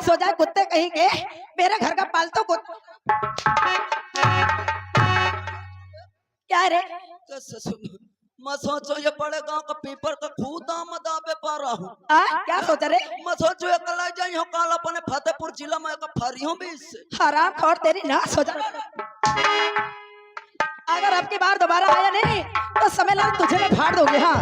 नाश हो जाए कुत्ते कहीं के, मेरे घर का पालतू कुत्ता। क्या रे? मैं सोचो ये बड़े गांव का पीपर का खूब दाम दाबे पा रहा हूँ। क्या सोच रहे? मैं सोचो ये कल जाई हो काला अपने फतेहपुर जिला में का फरी हूँ भी इससे। हराम खोर तेरी नाश हो जाए। अगर अब की बार दोबारा आया नहीं तो समय लग तुझे मैं फाड़ दूंगी। हाँ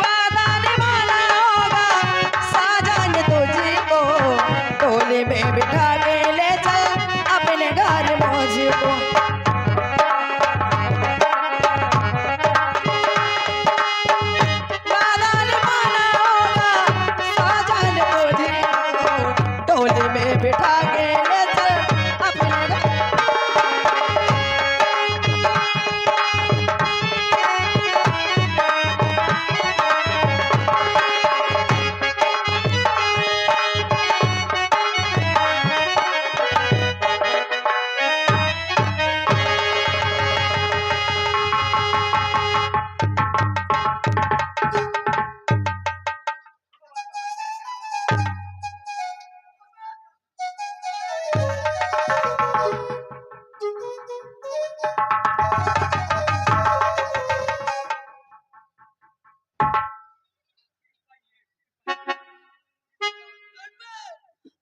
वादा निभाना होगा साजन तुझको, टोले में बिठा के ले चल अपने घर मुझको। वादा निभाना होगा साजन तुझको, टोले में बिठा के ले चल अपने घर।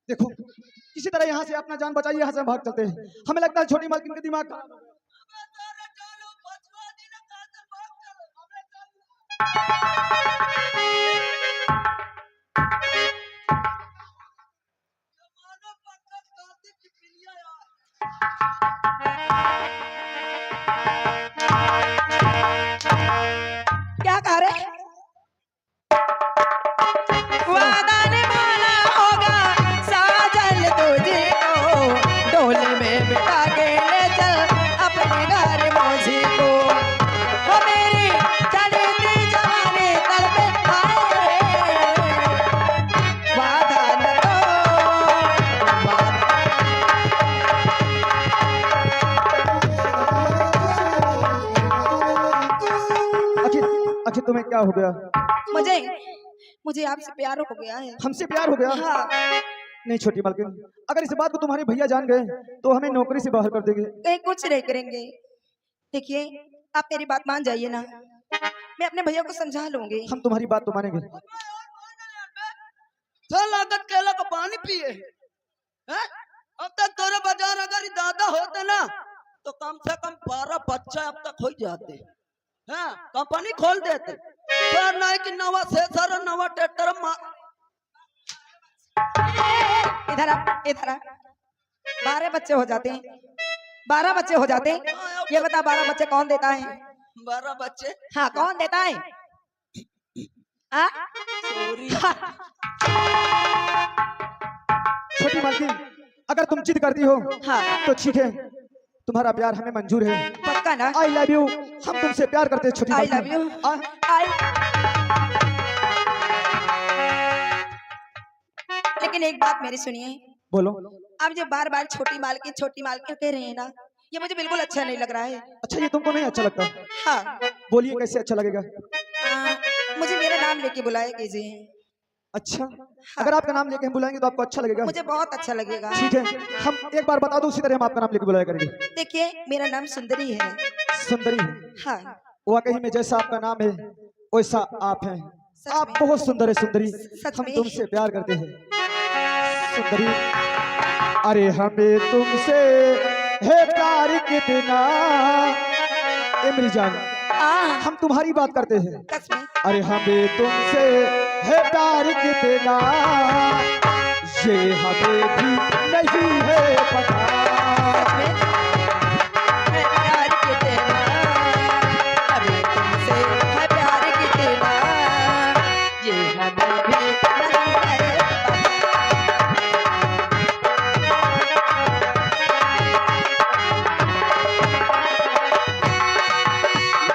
देखो किसी तरह यहाँ से अपना जान बचाइए, यहाँ से हम भाग चलते हैं। हमें लगता है छोटी मालकिन के दिमाग क्या कह रहे? वादा निभाना होगा साजन तुझको, डोले में बिठा के ले चल अपने घर मुझको। वो मेरी चढ़ती जवानी तल पे आए, वादा न आखिर आखिर तुम्हें क्या हो गया? मुझे मुझे आपसे प्यार हो गया है। हमसे प्यार हो गया? हाँ। नहीं छोटी मालकिन, अगर इस बात को तुम्हारे भैया जान गए तो हमें नौकरी से बाहर कर देंगे। कहीं कुछ नहीं करेंगे। देखिए आप मेरी बात मान जाइए ना, मैं अपने भैया को समझा लूंगी। हम तुम्हारी बात तो मानेंगे। चल लागत केला का पानी पिए हैं? अब तक तोरे बाजार अगर ये दादा होते ना तो कम से कम 12 बच्चा अब तक हो जाते हैं, कंपनी खोल देते। फिर नहीं कि नवा से सारा नवा ट्रैक्टर इधर आ, इधर आ। 12 बच्चे हो जाते हैं, 12 बच्चे हो जाते हैं। ये बता 12 बच्चे कौन देता है? 12 बच्चे। हाँ कौन देता है? छोटी मालकिन अगर तुम जिद करती हो हाँ तो ठीक है, तुम्हारा प्यार हमें मंजूर है। पक्का ना? आई लव यू, हम तुमसे प्यार करते हैं छोटी आई मालकिन। Love you. लेकिन एक बात मेरी सुनिए, बोलो। आप जो बार बार छोटी मालकिन कह रहे हैं ना, ये मुझे बिल्कुल अच्छा नहीं लग रहा है। अच्छा ये तुमको नहीं अच्छा लगता? हाँ बोलिए कैसे अच्छा लगेगा? मुझे मेरा नाम लेके बुलाया कीजिए। अच्छा अगर आपका नाम लेके हम बुलाएंगे तो आपको अच्छा लगेगा? मुझे बहुत अच्छा लगेगा। ठीक है, हम एक बार बता दो, उसी तरह हम आपका नाम लेके बुलाया करेंगे। देखिए मेरा नाम सुंदरी है। सुंदरी है? हाँ वाकई में जैसा आपका नाम है वैसा आप हैं। सच आप में? बहुत सुंदर है सुंदरी, सच हम में? तुमसे प्यार करते हैं सुंदरी। अरे हमें तुमसे है प्यार कितना, ए मेरी जान हम तुम्हारी बात करते हैं। सच में? अरे हमें तुमसे है प्यार कितना, ये हमें भी नहीं है पता। सच में? मैं प्यार कितना, अभी तुमसे है प्यार कितना, ये हमें भी नहीं है पता।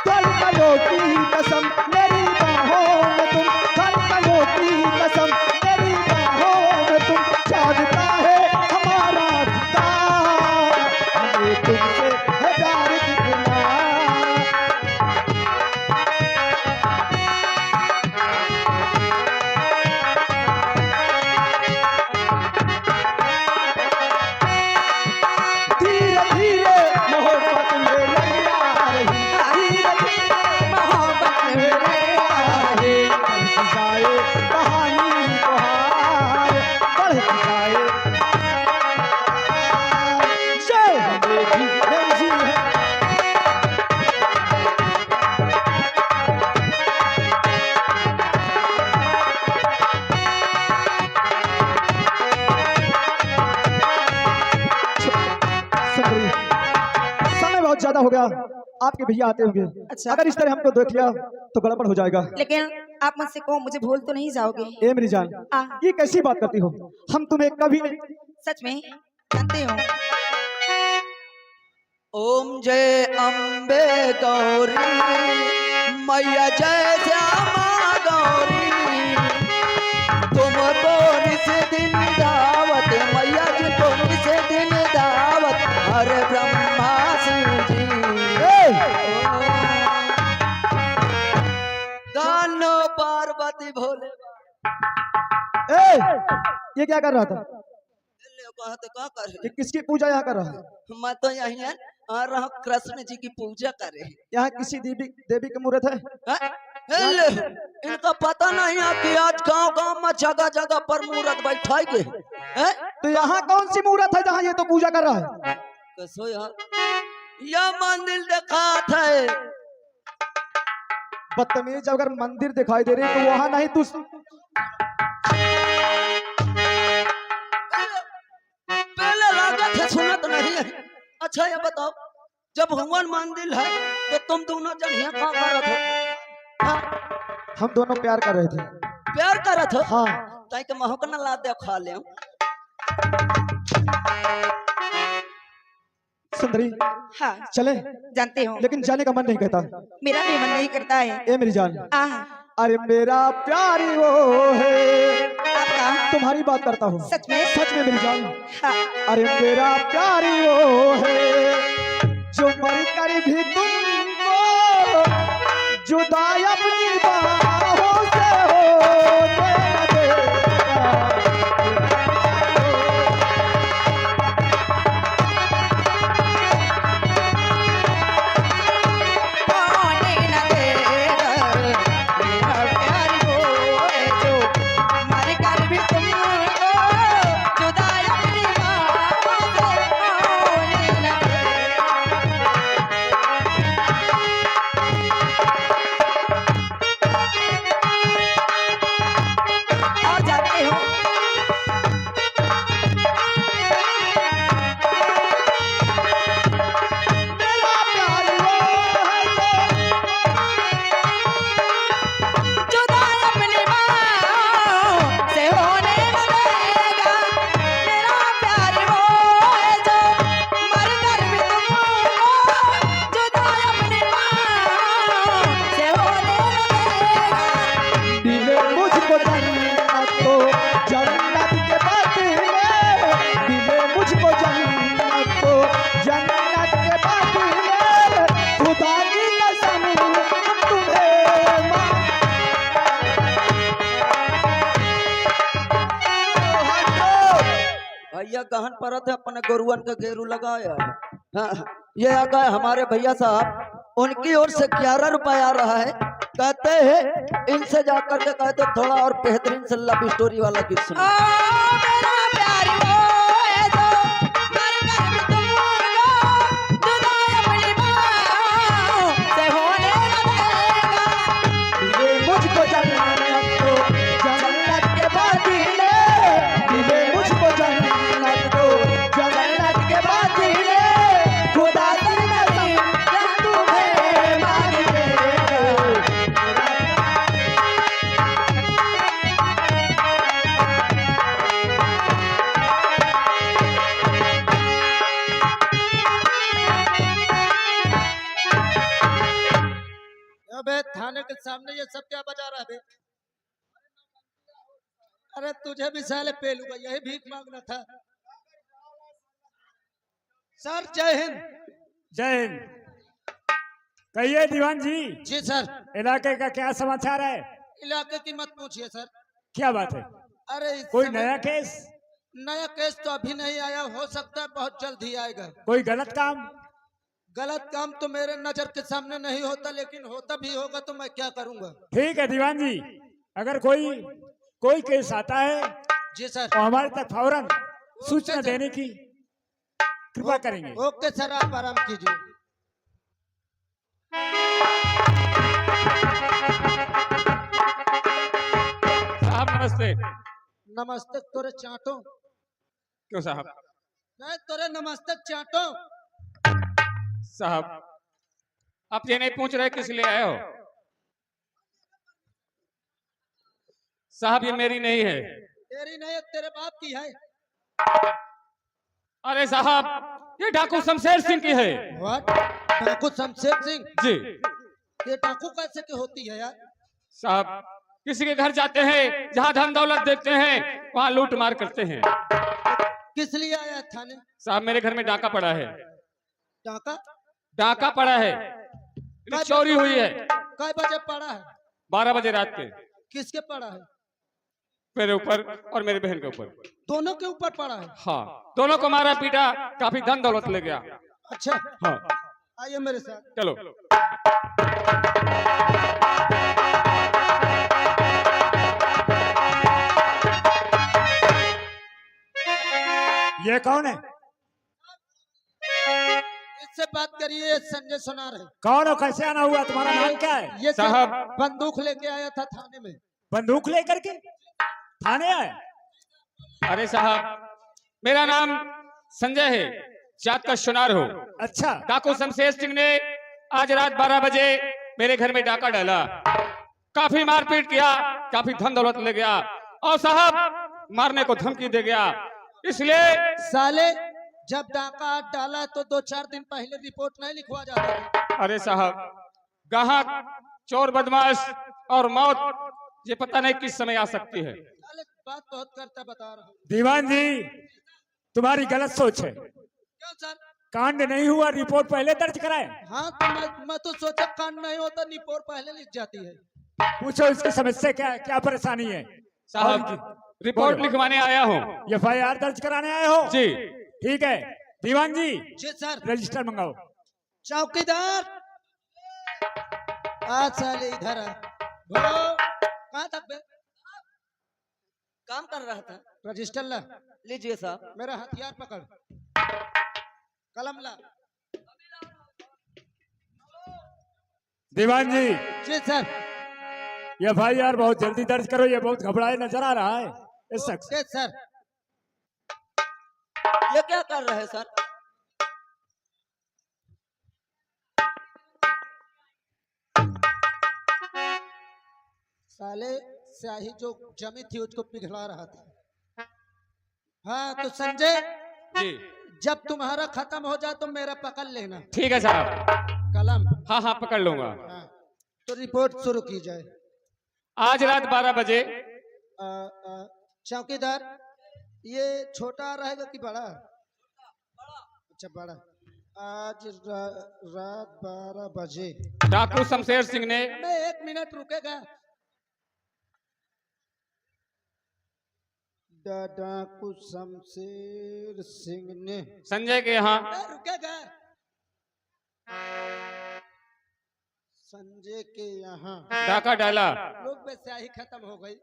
धड़कनों की कसम मेरी बाहों में तुम, धड़कनों की कसम मेरी बाहों में तुम, जानता है हमारा ज्यादा हो गया, आपके भैया आते होंगे। अच्छा। अगर इस तरह हमको देख लिया तो गड़बड़ हो जाएगा। लेकिन आप मुझसे को मुझे भूल तो नहीं जाओगे? ए मेरी जान, ये कैसी बात करती हो? हम तुम्हें कभी नहीं। सच में जानते हो? ओम जय अम्बे गौरी मैया जय श्यामा गौरी, तुमको निस दिन दावत मैया जी को निस दिन दावत हरे ब्रह्मा शिव जी। गानो पार्वती भोले। ये क्या कर रहा था? कहा तो क्या कर ये किसकी पूजा यहाँ कर रहा है? मैं तो यही है आ रहा हूँ कृष्ण जी की पूजा करे। यहाँ किसी देवी देवी की मूर्त है? हेले, इनका पता नहीं है कि आज गांव-गांव में जगह-जगह पर मूर्त बैठाई गए हैं। तो यहाँ कौन सी मूर्त है जहाँ ये तो पूजा कर रहा है? कसो यार, यह मंदिर देखा था। बदतमीज, अगर मंदिर दिखाई दे रही तो वहाँ नहीं तू। पहले लागत है सुनत नहीं है। अच्छा ये बताओ, जब भगवान मंदिर है तो तुम दोनों जन यहाँ क्या कर रहे थे? हाँ? हम दोनों प्यार कर रहे थे। प्यार कर रहे थे? हाँ। ताकि के महक न ला दे खा ले। सुंदरी, हाँ चले? जानते हो, लेकिन जाने का मन नहीं कहता। मेरा भी मन नहीं करता है। ए मेरी जान, हाँ। अरे मेरा प्यार वो है। आपका? तुम्हारी बात करता हूँ। सच में? सच में मेरी जान। हाँ। अरे मेरा प्यार वो है जो मर कर भी तुमको जुदा अपनी बाहों से होने न देगा। होने न देगा। मेरा प्यार वो है जो मर कर भी तुमको जुदा अपनी बाहों से होने न देगा। और जानते हो, मेरा प्यार वो है जुदा अपनी बाहों से होने न देगा। मेरा प्यार वो है जो मर कर भी तुमको जुदा अपनी बाहों से होने न देगा। दिले मुझको जन्नत को जन्नत के बदले, दिले मुझको जन्नत को जन्नत के बदले, खुदा की कसम तुम्हें मां। भैया गहन परत है अपने गुरुवन का घेरू लगाया। हाँ, ये आ गए हमारे भैया साहब, उनकी ओर से 11 रुपए आ रहा है। कहते हैं इनसे जाकर के कहते थोड़ा और बेहतरीन से लव स्टोरी वाला गीत ओ सुनो। मेरा प्यार वो है जो मर कर भी तुमको जुदा अपनी बाहों से होने न देगा। दिले मुझको जन्नत को जन्नत के बदले, दिले मुझको जन्नत को जन्नत के बदले, खुदा की कसम तुम्हें मांगे। अबे थाने के सामने ये सब क्या बजा रहा है बे? अरे तुझे भी साले पेलूंगा, यही भीख मांगना था। सर जय हिंद। जय हिंद। कहिए दीवान जी, जी सर। इलाके का क्या समाचार है? इलाके की मत पूछिए सर। क्या बात है? अरे इस कोई समय- नया केस? नया केस तो अभी नहीं आया, हो सकता है बहुत जल्द ही आएगा। कोई गलत काम? गलत काम तो मेरे नजर के सामने नहीं होता, लेकिन होता भी होगा तो मैं क्या करूंगा। ठीक है दीवान जी, अगर कोई केस आता है जी सर। तो हमारे तक फौरन सूचना सर। देने की कृपा करेंगे। ओके सर, आप आराम कीजिए। साहब नमस्ते। नमस्ते तोरे चाटो। क्यों साहब? नहीं तोरे नमस्ते चाटो। साहब, आप ये नहीं पूछ रहे किस लिए आए हो? साहब, ये मेरी नहीं है। तेरी नहीं है, तेरे बाप की है। अरे साहब, ये डाकू शमशेर सिंह की है। व्हाट? डाकू शमशेर सिंह? जी ये डाकू कैसे की होती है यार? साहब, किसी के घर जाते हैं, जहाँ धन दौलत देखते हैं, वहाँ लूट मार करते हैं। किस लिए आया है थाने? साहब, मेरे घर में डाका पड़ा है। डाका? डाका पड़ा है, चोरी हुई है। कई बजे पड़ा है? 12 बजे रात के। किसके पड़ा है? मेरे ऊपर और मेरी बहन के ऊपर। दोनों के ऊपर पड़ा है? हाँ, दोनों को मारा पीटा, काफी धन दौलत ले गया। अच्छा, हाँ, आइए मेरे साथ। चलो। ये कौन है? इससे बात करिए, संजय सोनार है। कौन हो? कैसे आना हुआ? तुम्हारा नाम क्या है? ये साहब। बंदूक लेके आया था थाने में। बंदूक लेकर के थाने आए? अरे साहब, मेरा नाम संजय है, जात का सुनार हो। अच्छा, डाकू शमशेर सिंह ने आज रात 12 बजे मेरे घर में डाका डाला, काफी मारपीट किया, काफी धन दौलत ले गया, और साहब मारने को धमकी दे गया। इसलिए साले, जब डाका डाला तो 2-4 दिन पहले रिपोर्ट नहीं लिखवा जाता था? अरे साहब, गाहक, चोर, बदमाश और मौत, ये पता नहीं किस समय आ सकती है। साले बात बहुत करता, बता रहा हूँ। दीवान जी, तुम्हारी गलत सोच है। क्यों सर? कांड नहीं हुआ, रिपोर्ट पहले दर्ज कराए। हाँ तो मैं तो सोचा कांड नहीं होता, रिपोर्ट पहले लिख जाती है। पूछो इसकी समस्या क्या क्या परेशानी है। साहब, रिपोर्ट लिखवाने आया हूँ। FIR दर्ज कराने आए हो? जी। ठीक है दीवान जी, जी सर। रजिस्टर मंगाओ। चौकीदार, आज साले इधर आ। बोलो, कहाँ तक बे? काम कर रहा था। रजिस्टर ला। लीजिए साहब। मेरा हथियार पकड़, कलम ला। दीवान जी, जी सर। FIR बहुत जल्दी दर्ज करो, ये बहुत घबराए नजर आ रहा है इस शख्स। जी सर। ये क्या कर रहे हैं सर? साले स्याही जो जमी थी उसको पिघला रहा था। हाँ तो संजय, जी जब तुम्हारा खत्म हो जाए तो मेरा पकड़ लेना। ठीक है साहब। कलम। हाँ हाँ, पकड़ लूंगा। हाँ, तो रिपोर्ट शुरू की जाए। आज रात 12 बजे। चौकीदार, ये छोटा रहेगा कि बड़ा? अच्छा बड़ा। आज रात 12 बजे डाकू शमशेर सिंह ने। मैं 1 मिनट रुकेगा। डाकू शमशेर सिंह ने संजय के यहाँ। रुकेगा। संजय के यहाँ डाका डाला। लोग में स्याही खत्म हो गई।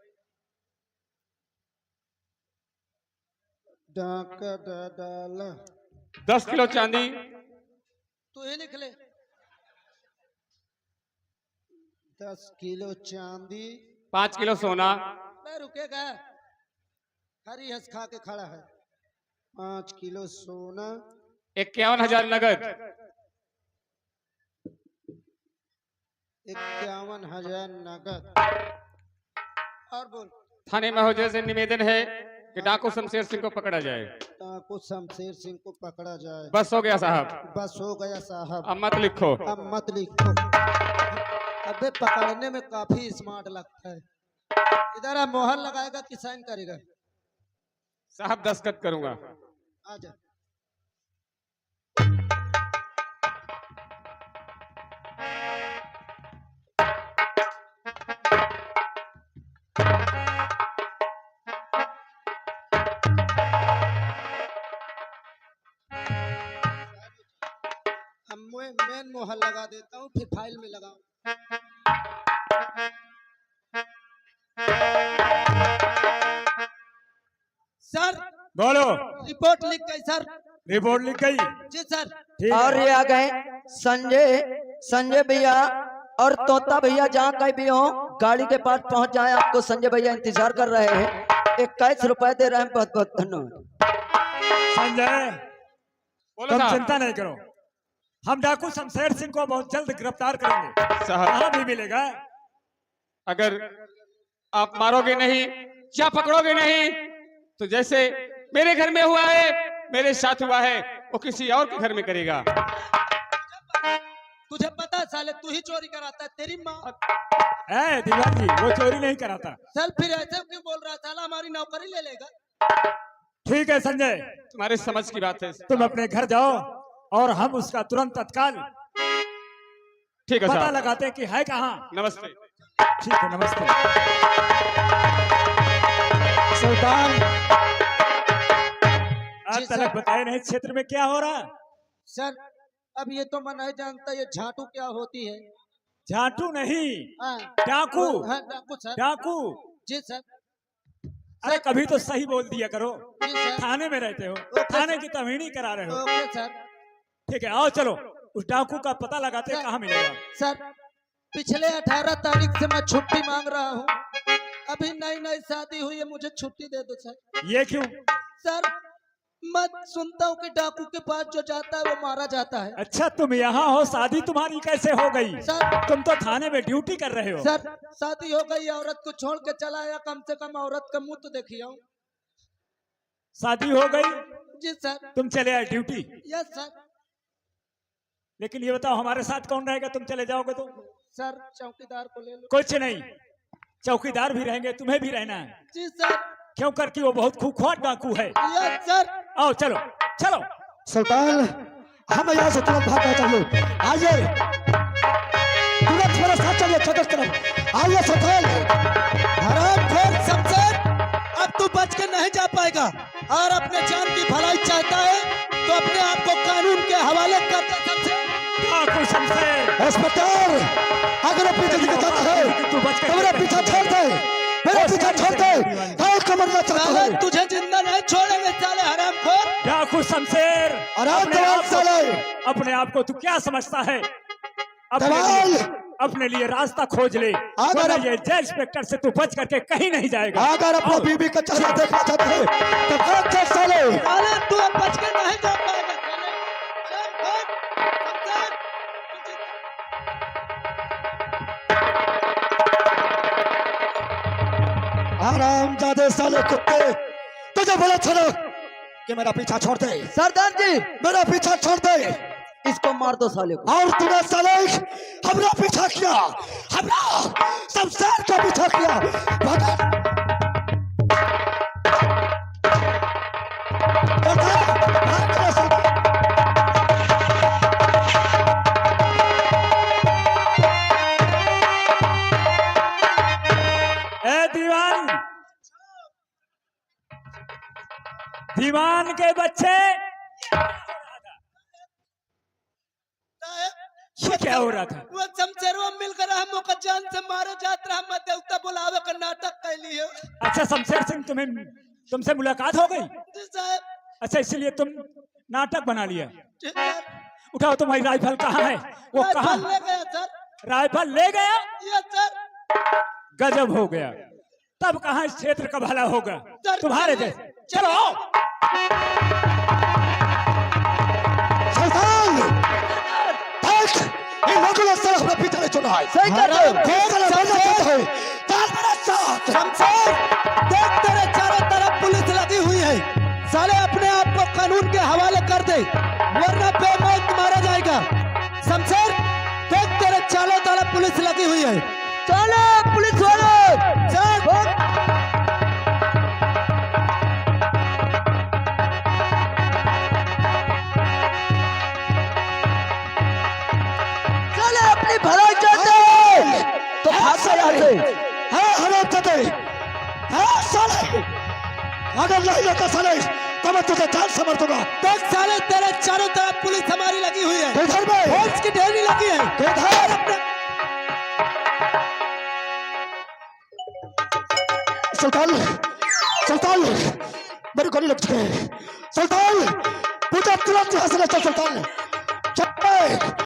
डाका डाला। 10 किलो चांदी। तू ही लिख ले। 10 किलो चांदी। 5 किलो सोना। मैं रुकेगा। हरी हंस खा के खड़ा है। 5 किलो सोना। 51,000 नगद। 51,000 नगद। और बोल। थाने महोदय से निवेदन है कि डाकू शमशेर सिंह को पकड़ा जाए। डाकू शमशेर सिंह को पकड़ा जाए। बस हो गया साहब। बस हो गया साहब। अब मत लिखो। अब मत लिखो। अबे पकड़ने में काफी स्मार्ट लगता है। इधर आप मोहर लगाएगा कि साइन करेगा? साहब, दस्तखत करूंगा। आजा। अब मैं मेन मोहर लगा देता हूँ, फिर फाइल में लगाऊं। सर बोलो। रिपोर्ट लिख गई सर। रिपोर्ट लिख गई? जी सर। ठीक और है। ये आ गए संजय भैया और तोता भैया, जहाँ कहीं भी हो गाड़ी के पास पहुंच जाए। आपको संजय भैया इंतजार कर रहे हैं। 21 रुपए दे रहे हैं। बहुत बहुत धन्यवाद। संजय, बोलो तुम साहब। चिंता नहीं करो, हम डाकू शमशेर सिंह को बहुत जल्द गिरफ्तार करेंगे। साहब कहाँ भी मिलेगा? अगर आप मारोगे नहीं या पकड़ोगे नहीं तो जैसे मेरे घर में हुआ है, मेरे साथ हुआ है, वो किसी और के घर में करेगा। तुझे पता है साले तू ही चोरी कराता है, तेरी माँ। ए दीवान जी, वो चोरी नहीं कराता। चल फिर ऐसे क्यों बोल रहा है? साला हमारी नौकरी ले लेगा। ठीक है संजय, तुम्हारे समझ की बात है। तुम अपने घर जाओ और हम उसका तुरंत तत्काल ठीक है पता साहब। लगाते हैं कि है कहाँ। नमस्ते। ठीक है, नमस्ते। सुल्तान आज तक बताए नहीं क्षेत्र में क्या हो रहा। सर अब ये तो मैं नहीं जानता ये झाटू क्या होती है। झाटू नहीं, हाँ, डाकू। हाँ, डाकू सर। डाकू। जी सर। अरे कभी तो सही बोल दिया करो। जी सर। थाने में रहते हो, ओके थाने सर। की तमीनी करा रहे हो। Okay sir. ठीक है, आओ चलो उस डाकू का पता लगाते हैं सर। कहाँ मिलेगा। सर पिछले 18 तारीख से मैं छुट्टी मांग रहा हूँ। अभी नई नई शादी हुई है, मुझे छुट्टी दे दो सर। ये क्यों? सर मैं सुनता हूँ कि डाकू के पास जो जाता है वो मारा जाता है। अच्छा तुम यहाँ हो, शादी तुम्हारी कैसे हो गई? सर तुम तो थाने में ड्यूटी कर रहे हो। सर शादी हो गई, औरत को छोड़ के चला आया, कम से कम औरत का मुंह तो देखिए। शादी हो गई, जी सर। तुम चले आए ड्यूटी। Yes sir. लेकिन ये बताओ हमारे साथ कौन रहेगा? तुम चले जाओगे तो? सर चौकीदार को ले लो। कुछ नहीं, चौकीदार भी रहेंगे, तुम्हें भी रहना है। जी सर। क्यों कर कि वो बहुत खूंखार डाकू है। Yes sir. आओ चलो चलो। सुल्तान हमें यहाँ से तुरंत भागना चाहिए। आइए तुरंत मेरे साथ चलिए छतर तरफ। आइए सुल्तान। हरामखोर शमशेर, अब तू बच के नहीं जा पाएगा और अपने जान की भलाई चाहता है तो अपने आप को कानून के हवाले कर दे। शमशेर डाकू शमशेर, इंस्पेक्टर अगर अपनी जल्दी का जाता है तू बच तो मेरा पीछा छोड़ दे, मेरा पीछा छोड़ दे। हाँ कमरना चाहता साले है। तुझे जिंदा नहीं छोड़ेंगे साले हरामखोर। डाकू शमशेर, आराम अपने दवाल आप को- साले। अपने आप को तू क्या समझता है? अपने दवाल। लिए, अपने लिए रास्ता खोज ले, वरना ये जेल इंस्पेक्टर से तू बच करके कहीं नहीं जाएगा। अगर अपना आओ। बीवी का चेहरा देखना चाहते हैं तो भाग जा साले। साले तू अब बच के नहीं जा पाएगा साले हरामखोर। शमशेर आराम जादे साले कुत्ते, तुझे बोला चलो कि मेरा पीछा छोड़ दे। सरदार जी मेरा पीछा छोड़ दे। इसको मार दो साले को। और तूने साले हमरा पीछा किया, हमरा शमशेर का पीछा किया। भागा। भाग जा साले। ए दीवान, दीवान के बच्चे, ये क्या हो रहा था? वो शमशेरवा मिलकर हम को जान से मारे जात रहा। मैं देवता बुलावे का नाटक कैली है। अच्छा शमशेर सिंह, तुमसे मुलाकात हो गई? जी साहब। अच्छा इसलिए तुम नाटक बना लिया। जी सर। उठाओ, तुम्हारी राइफल कहाँ है? वो कहाँ? ले गया सर। राइफल ले गया? Yes sir. गजब हो गया। तब कहाँ इस क्षेत्र का भला होगा सर, तुम्हारे चलिए, जैसे। चलो आओ। सुल्तान देख, इन लोगों ने साला अपना पीछा नहीं छोड़ा है। सही कर रहे हो। कौन साला बनना चाहता है? चल मेरे साथ। शमशेर देख तेरे चारों तरफ पुलिस लगी हुई है। साले अपने आप को कानून के हवाले कर दे वरना बेमौत मारा जाएगा। शमशेर देख तेरे चारों तरफ पुलिस लगी हुई है। चलो पुलिस वाले चल। चले अपनी भलाई चाहते हो तो भाग से यहाँ से। हाँ हराम जाते। हाँ साले, अगर नहीं लेता साले तो मैं तुझे जान से मार दूंगा। देख साले तेरे चारों तरफ पुलिस हमारी लगी हुई है। इधर में पुलिस की ढेरी लगी है। इधर। सुल्तान सुल्तान मेरी गोली लग चुकी है। सुल्तान मुझे तुरंत यहाँ से ले चल। सुल्तान चल।